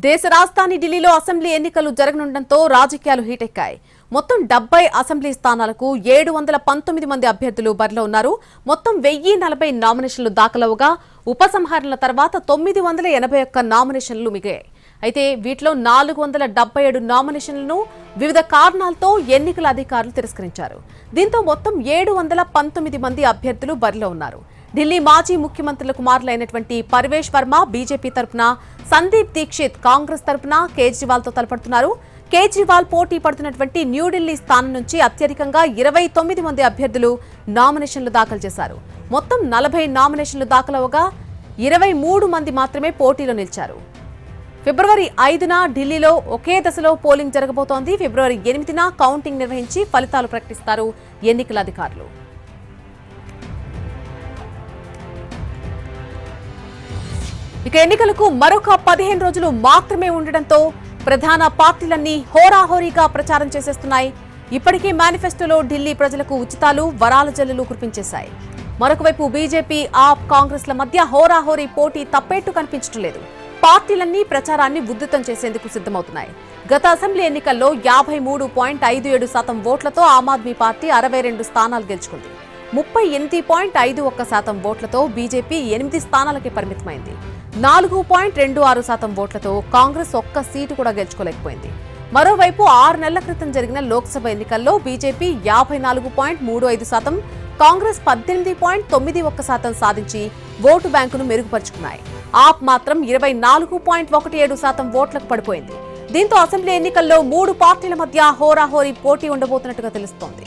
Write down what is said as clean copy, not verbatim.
దేశ రాజధాని ఢిల్లీలో అసెంబ్లీ ఎన్నికలు జరగనుండటంతో రాజకీయాలు హీటెక్కాయి. మొత్తం 70 అసెంబ్లీ స్థానాలకు 719 మంది అభ్యర్థులు బరిలో ఉన్నారు. మొత్తం 1040 నామినేషన్లు దాఖలవగా ఉపసంహరణల తర్వాత 981 నామినేషన్లు మిగిలాయి. అయితే వీటిలో 477 నామినేషన్లను వివిధ కారణాలతో ఎన్నికల అధికారులు తిరస్కరించారు. దీంతో మొత్తం 719 మంది అభ్యర్థులు బరిలో ఉన్నారు. ఢిల్లీ మాజీ ముఖ్యమంత్రుల కుమారులైనటువంటి పర్వేష్ వర్మ బీజేపీ తరపున, సందీప్ దీక్షిత్ కాంగ్రెస్ తరపున కేజ్రీవాల్ తో తలపడుతున్నారు. కేజ్రీవాల్ పోటీ పడుతున్నటువంటి న్యూఢిల్లీ స్థానం నుంచి అత్యధికంగా 29 మంది అభ్యర్థులు నామినేషన్లు దాఖలు చేశారు. మొత్తం 40 నామినేషన్లు దాఖలవగా 23 మంది మాత్రమే పోటీలో నిలిచారు. ఫిబ్రవరి 5న ఢిల్లీలో ఒకే దశలో పోలింగ్ జరగబోతోంది. ఫిబ్రవరి 8న కౌంటింగ్ నిర్వహించి ఫలితాలు ప్రకటిస్తారు ఎన్నికల అధికారులు. ఇక ఎన్నికలకు మరొక 15 రోజులు మాత్రమే ఉండడంతో ప్రధాన పార్టీలన్నీ హోరాహోరీగా ప్రచారం చేసేస్తున్నాయి. ఇప్పటికే మేనిఫెస్టోలో ఢిల్లీ ప్రజలకు ఉచితాలు, వరాల జల్లులు కురిపించేశాయి. మరొకవైపు బీజేపీ, ఆప్, కాంగ్రెస్ల మధ్య హోరాహోరీ పోటీ తప్పేట్టు కనిపించడం లేదు. పార్టీలన్నీ ప్రచారాన్ని ఉధృతం చేసేందుకు సిద్ధమవుతున్నాయి. గత అసెంబ్లీ ఎన్నికల్లో 53.57% ఓట్లతో ఆమ్ ఆద్మీ పార్టీ 62 స్థానాలు గెలుచుకుంది. 38.51% ఓట్లతో బీజేపీ 8 స్థానాలకే పరిమితమైంది. 4.26% ఓట్లతో కాంగ్రెస్ ఒక్క సీటు కూడా గెలుచుకోలేకపోయింది. మరోవైపు 6 నెలల క్రితం జరిగిన లోక్సభ ఎన్నికల్లో బీజేపీ 54.35%, కాంగ్రెస్ 18.91% సాధించి ఓటు బ్యాంకును మెరుగుపరుచుకున్నాయి. ఆప్ మాత్రం 24.17% ఓట్లకు పడిపోయింది. దీంతో అసెంబ్లీ ఎన్నికల్లో 3 పార్టీల మధ్య హోరాహోరీ పోటీ ఉండబోతున్నట్టుగా తెలుస్తోంది.